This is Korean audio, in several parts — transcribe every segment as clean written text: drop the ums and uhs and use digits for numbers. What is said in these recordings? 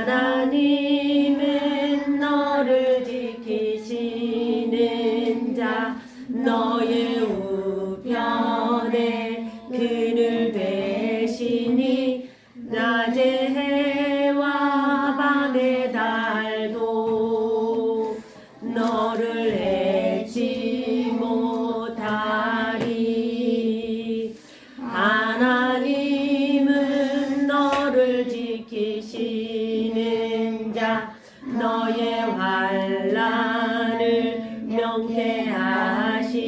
하나님은 너를 지키시는 자 너의 우편에 그늘 되시니 낮에 해와 밤의 달도 너를 해치 못하리. 하나님은 너를 지키시는 자 너의 환난을 명쾌하시니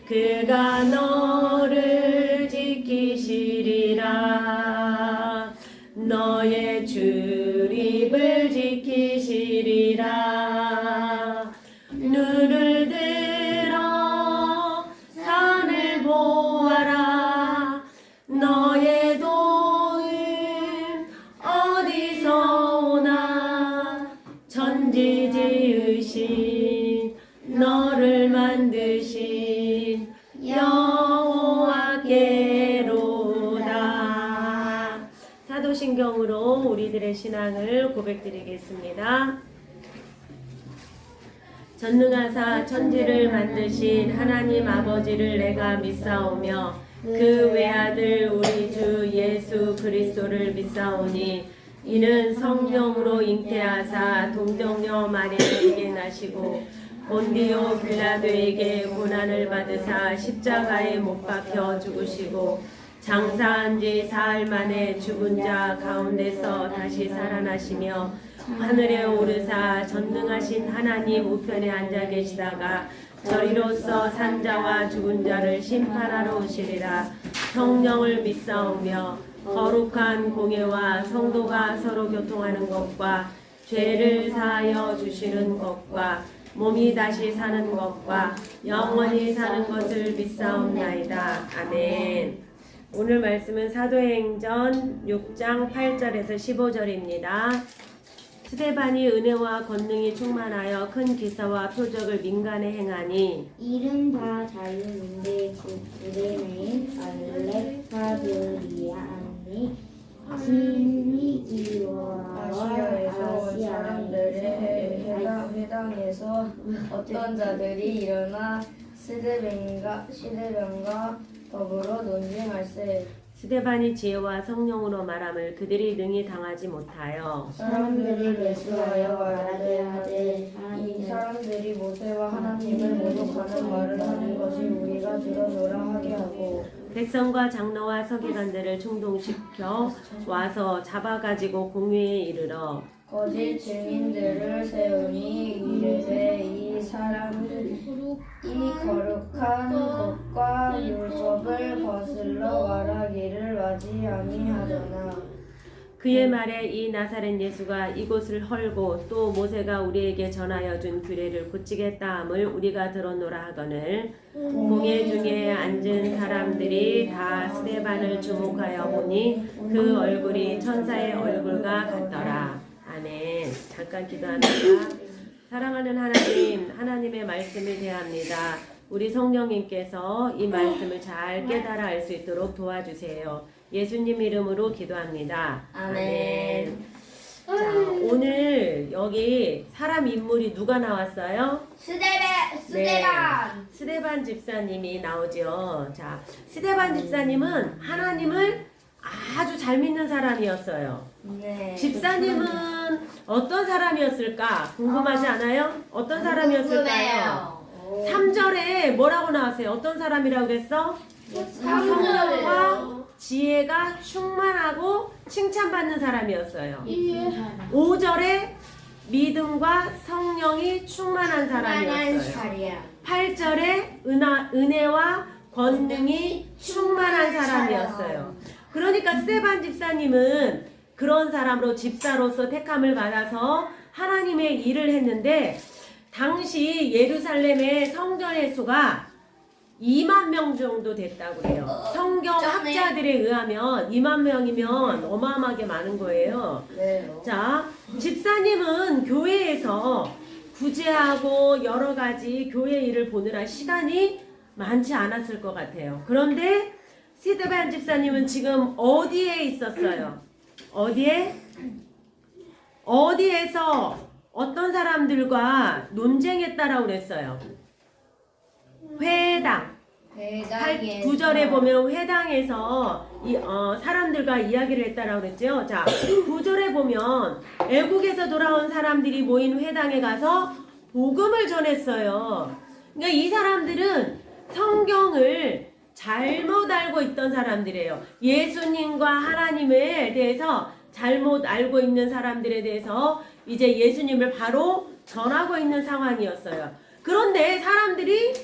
그가 너를 지키시리라. 너의 출입을 지키시리라. 눈을 들어 산을 보아라. 너의 도움 어디서 오나. 천지 지으신 너를 만드신 여호와께로다. 사도신경으로 우리들의 신앙을 고백드리겠습니다. 전능하사 천지를 만드신 하나님 아버지를 내가 믿사오며 그 외아들 우리 주 예수 그리스도를 믿사오니 이는 성령으로 잉태하사 동정녀 마리아에게 나시고 본디오 빌라도에게 고난을 받으사 십자가에 못 박혀 죽으시고 장사한 지 사흘 만에 죽은 자 가운데서 다시 살아나시며 하늘에 오르사 전능하신 하나님 우편에 앉아 계시다가 저리로서 산자와 죽은 자를 심판하러 오시리라. 성령을 믿사오며 거룩한 공예와 성도가 서로 교통하는 것과 죄를 사하여 주시는 것과 몸이 다시 사는 것과 영원히 사는 것을 믿사옵나이다. 아멘. 오늘 말씀은 사도행전 6장 8절에서 15절입니다. 스데반이 은혜와 권능이 충만하여 큰 기사와 표적을 민간에 행하니 이른바 자유인데 그 구레네 알렉사드리아 안에 시리기와 아시아에서 온 아시아에 사람들의 회당에서 어떤 자들이 일어나 시드변과 더불어 논쟁할세. 스데반이 지혜와 성령으로 말함을 그들이 능히 당하지 못하여 사람들이 매수하여 말하되 이 사람들이 모세와 하나님을 모독하는 말을 하는 것이 우리가 들어노라 하게 하고 백성과 장로와 서기관들을 충동시켜 와서 잡아가지고 공회에 이르러 거짓 증인들을 세우니 이르되 이 사람들이 거룩한 것과 율법을 거슬러 말하기를 마지 아니하더나. 그의 말에 이 나사렛 예수가 이곳을 헐고 또 모세가 우리에게 전하여 준 규례를 고치겠다 함을 우리가 들었노라 하거늘 공회 중에 앉은 사람들이 다 스데반을 주목하여 보니 그 얼굴이 천사의 얼굴과 같더라. 아멘. 잠깐 기도합니다. 사랑하는 하나님, 하나님의 말씀을 대합니다. 우리 성령님께서 이 말씀을 잘 깨달아 알 수 있도록 도와주세요. 예수님 이름으로 기도합니다. 아멘. 자, 오늘 여기 사람 인물이 누가 나왔어요? 스데반 스데반 집사님이 나오죠. 자, 스데반 집사님은 하나님을 아주 잘 믿는 사람이었어요. 네. 집사님은 어떤 사람이었을까? 궁금하지 않아요? 어떤 사람이었을까요? 3절에 뭐라고 나왔어요? 어떤 사람이라고 그랬어? 성령과 지혜가 충만하고 칭찬받는 사람이었어요. 5절에 믿음과 성령이 충만한 사람이었어요. 8절에 은혜와 권능이 충만한 사람이었어요. 그러니까 스데반 집사님은 그런 사람으로 집사로서 택함을 받아서 하나님의 일을 했는데 당시 예루살렘의 성전의 수가 2만 명 정도 됐다고 해요. 성경 학자들에 의하면 2만 명이면 어마어마하게 많은 거예요. 네. 자, 집사님은 교회에서 구제하고 여러 가지 교회 일을 보느라 시간이 많지 않았을 것 같아요. 그런데 스데반 집사님은 지금 어디에 있었어요? 어디에? 어디에서 어떤 사람들과 논쟁했다라고 그랬어요? 회당. 9절에 보면 회당에서 사람들과 이야기를 했다라고 그랬죠. 자, 9절에 보면 애국에서 돌아온 사람들이 모인 회당에 가서 복음을 전했어요. 그러니까 이 사람들은 성경을 잘못 알고 있던 사람들이에요. 예수님과 하나님에 대해서 잘못 알고 있는 사람들에 대해서 이제 예수님을 바로 전하고 있는 상황이었어요. 그런데 사람들이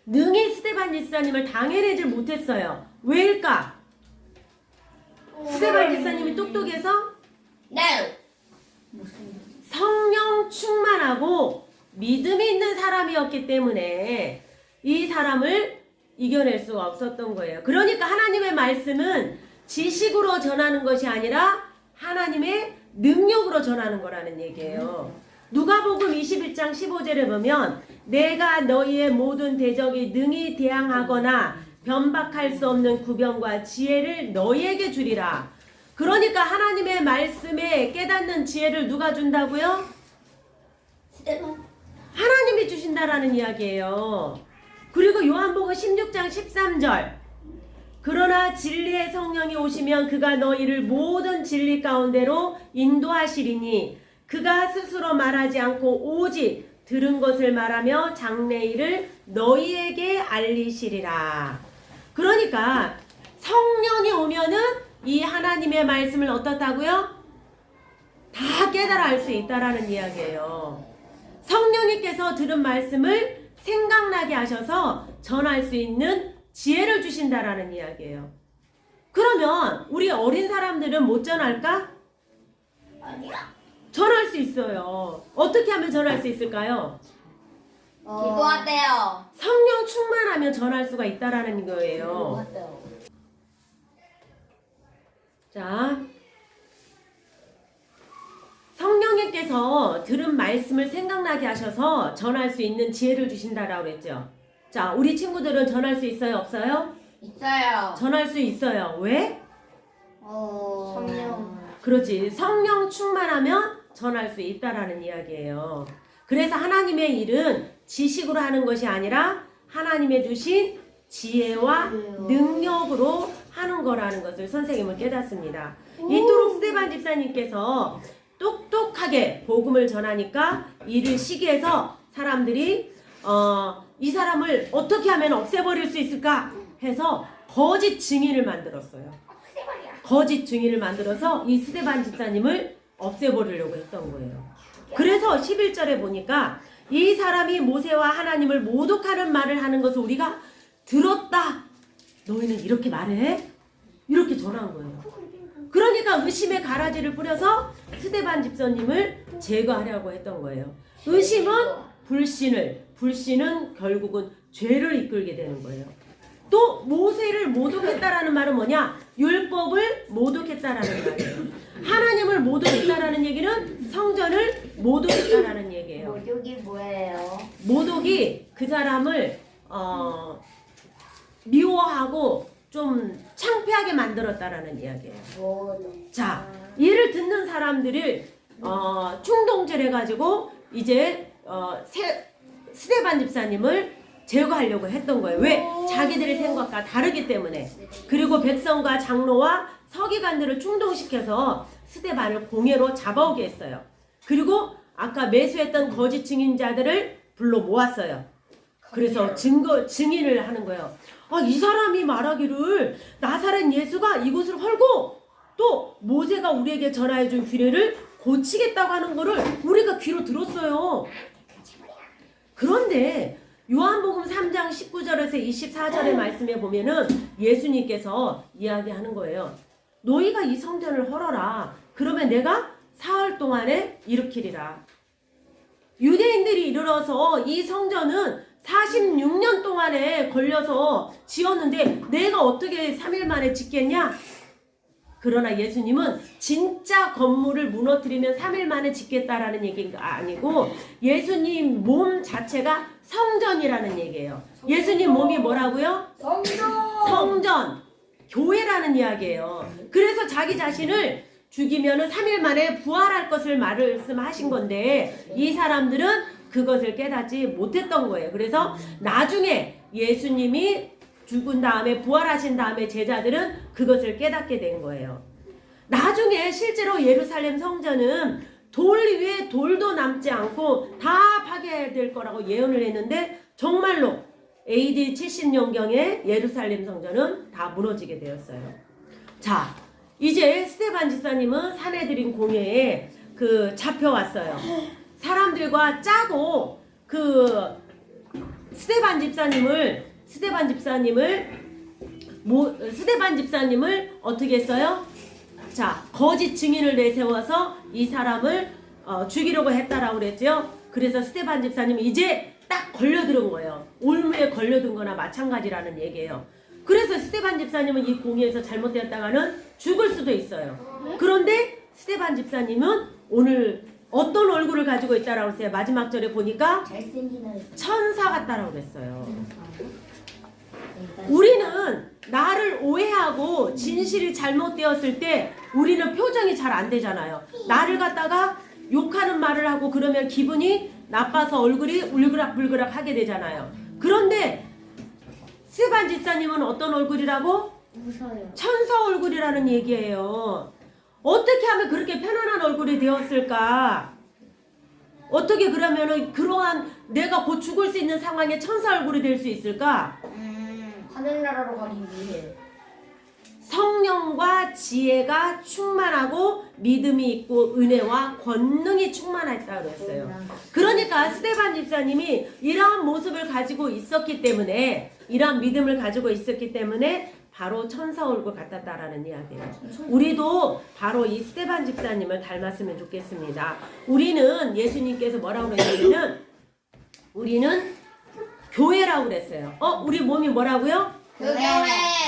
능히 스데반 집사님을 당해내질 못했어요. 왜일까? 스데반 집사님이 똑똑해서? 성령 충만하고 믿음이 있는 사람이었기 때문에 이 사람을 이겨낼 수가 없었던 거예요. 그러니까 하나님의 말씀은 지식으로 전하는 것이 아니라 하나님의 능력으로 전하는 거라는 얘기예요. 누가복음 21장 15절에 보면 내가 너희의 모든 대적이 능히 대항하거나 변박할 수 없는 구변과 지혜를 너희에게 주리라. 그러니까 하나님의 말씀에 깨닫는 지혜를 누가 준다고요? 하나님이 주신다라는 이야기예요. 그리고 요한복음 16장 13절 그러나 진리의 성령이 오시면 그가 너희를 모든 진리 가운데로 인도하시리니 그가 스스로 말하지 않고 오직 들은 것을 말하며 장래일을 너희에게 알리시리라. 그러니까 성령이 오면은 이 하나님의 말씀을 어떻다고요? 다 깨달아 알 수 있다라는 이야기예요. 성령님께서 들은 말씀을 생각나게 하셔서 전할 수 있는 지혜를 주신다라는 이야기예요. 그러면 우리 어린 사람들은 못 전할까? 아니야. 전할 수 있어요. 어떻게 하면 전할 수 있을까요? 기도하대요. 성령 충만하면 전할 수가 있다라는 거예요. 자, 성령님께서 들은 말씀을 생각나게 하셔서 전할 수 있는 지혜를 주신다라고 그랬죠. 자, 우리 친구들은 전할 수 있어요? 없어요? 있어요. 전할 수 있어요. 왜? 성령. 그렇지. 성령 충만하면 전할 수 있다라는 이야기예요. 그래서 하나님의 일은 지식으로 하는 것이 아니라 하나님의 주신 지혜와 능력으로 하는 거라는 것을 선생님은 깨닫습니다. 이토록 스데반 집사님께서 똑똑하게 복음을 전하니까 이를 시기해서 사람들이 이 사람을 어떻게 하면 없애버릴 수 있을까 해서 거짓 증인을 만들었어요. 거짓 증인을 만들어서 이 스데반 집사님을 없애버리려고 했던 거예요. 그래서 11절에 보니까 이 사람이 모세와 하나님을 모독하는 말을 하는 것을 우리가 들었다. 너희는 이렇게 말해? 이렇게 전한 거예요. 그러니까 의심의 가라지를 뿌려서 스데반 집사님을 제거하려고 했던 거예요. 의심은 불신은 결국은 죄를 이끌게 되는 거예요. 또 모세를 모독했다라는 말은 뭐냐? 율법을 모독했다라는 말이에요. 하나님을 모독했다라는 얘기는 성전을 모독했다라는 얘기예요. 모독이 뭐예요? 모독이 그 사람을 미워하고 좀 창피하게 만들었다라는 이야기예요. 자, 이를 듣는 사람들을 충동질해가지고 이제 스데반 집사님을 제거하려고 했던 거예요. 왜? 자기들의 생각과 다르기 때문에. 그리고 백성과 장로와 서기관들을 충동시켜서 스데반을 공회로 잡아오게 했어요. 그리고 아까 매수했던 거짓 증인자들을 불러 모았어요. 그래서 증인을 하는 거예요. 이 사람이 말하기를 나사렛 예수가 이곳을 헐고 또 모세가 우리에게 전하여준 규례를 고치겠다고 하는 거를 우리가 귀로 들었어요. 그런데 요한복음 3장 19절에서 24절의 말씀에 보면은 예수님께서 이야기하는 거예요. 너희가 이 성전을 헐어라. 그러면 내가 사흘 동안에 일으키리라. 유대인들이 이르러서 이 성전은 46년 동안에 걸려서 지었는데 내가 어떻게 3일 만에 짓겠냐? 그러나 예수님은 진짜 건물을 무너뜨리면 3일 만에 짓겠다라는 얘기가 아니고 예수님 몸 자체가 성전이라는 얘기예요. 예수님 몸이 뭐라고요? 성전! 교회라는 이야기예요. 그래서 자기 자신을 죽이면은 3일 만에 부활할 것을 말씀하신 건데 이 사람들은 그것을 깨닫지 못했던 거예요. 그래서 나중에 예수님이 죽은 다음에 부활하신 다음에 제자들은 그것을 깨닫게 된 거예요. 나중에 실제로 예루살렘 성전은 돌 위에 돌도 남지 않고 다 파괴될 거라고 예언을 했는데 정말로 AD 70년경에 예루살렘 성전은 다 무너지게 되었어요. 자, 이제 스데반 집사님은 사내들인 공회에 잡혀왔어요. 사람들과 짜고 스데반 집사님을 어떻게 했어요? 자, 거짓 증인을 내세워서 이 사람을 죽이려고 했다라고 그랬죠. 그래서 스데반 집사님이 이제 딱 걸려들은 거예요. 올무에 걸려든 거나 마찬가지라는 얘기예요. 그래서 스데반 집사님은 이 공의에서 잘못되었다가는 죽을 수도 있어요. 그런데 스데반 집사님은 오늘 어떤 얼굴을 가지고 있다라고 했어요. 마지막 절에 보니까 잘생긴 얼굴. 천사 같다라고 그랬어요. 우리는 나를 오해하고 진실이 잘못되었을 때 우리는 표정이 잘 안 되잖아요. 나를 갖다가 욕하는 말을 하고 그러면 기분이 나빠서 얼굴이 울그락불그락 하게 되잖아요. 그런데 스데반 집사님은 어떤 얼굴이라고? 웃어요. 천사 얼굴이라는 얘기예요. 어떻게 하면 그렇게 편안한 얼굴이 되었을까? 어떻게 그러면은 그러한 내가 곧 죽을 수 있는 상황에 천사 얼굴이 될 수 있을까? 하늘나라로 가기 위해. 성령과 지혜가 충만하고 믿음이 있고 은혜와 권능이 충만했다고 했어요. 그러니까 스데반 집사님이 이러한 모습을 가지고 있었기 때문에 이러한 믿음을 가지고 있었기 때문에 바로 천사 얼굴 같았다라는 이야기예요. 우리도 바로 이 스데반 집사님을 닮았으면 좋겠습니다. 우리는 예수님께서 뭐라고 그랬냐면 우리는 교회라고 그랬어요. 우리 몸이 뭐라고요?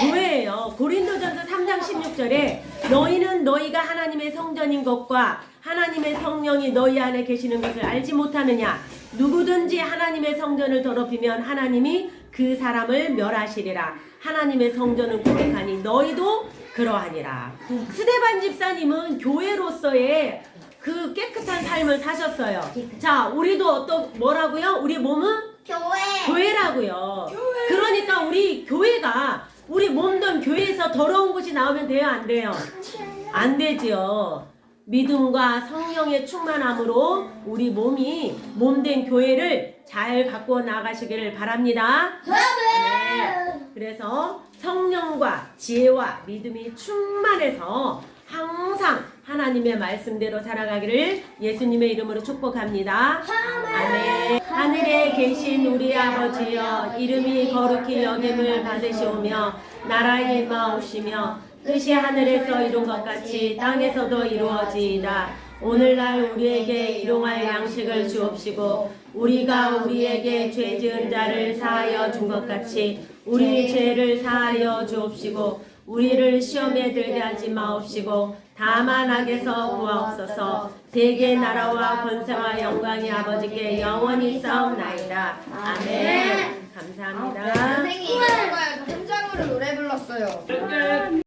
교회예요. 고린도전서 3장 16절에 너희는 너희가 하나님의 성전인 것과 하나님의 성령이 너희 안에 계시는 것을 알지 못하느냐. 누구든지 하나님의 성전을 더럽히면 하나님이 그 사람을 멸하시리라. 하나님의 성전은 고백하니 너희도 그러하니라. 스데반 집사님은 교회로서의 그 깨끗한 삶을 사셨어요. 자, 우리도 뭐라고요? 우리 몸은 교회라고요. 그러니까 우리 교회가 우리 몸된 교회에서 더러운 것이 나오면 돼요? 안 돼요? 안 되지요. 믿음과 성령의 충만함으로 우리 몸이 몸된 교회를 잘 갖고 나가시기를 바랍니다. 네. 그래서 성령과 지혜와 믿음이 충만해서 항상 하나님의 말씀대로 살아가기를 예수님의 이름으로 축복합니다. 아멘. 하늘에 계신 우리 아버지여, 이름이 거룩히 여김을 받으시오며 나라의 임하오시며 뜻이 하늘에서 이룬 것 같이 땅에서도 이루어지이다. 오늘날 우리에게 일용할 양식을 주옵시고 우리가 우리에게 죄 지은 자를 사하여 준 것 같이 우리 죄를 사하여 주옵시고 우리를 시험에 들게 하지 마옵시고 다만 악에서 구하옵소서. 대개 나라와 권세와 영광이 아버지께 영원히 싸움나이다. 아멘. 감사합니다. 선생님 이거 현장으로 노래 불렀어요.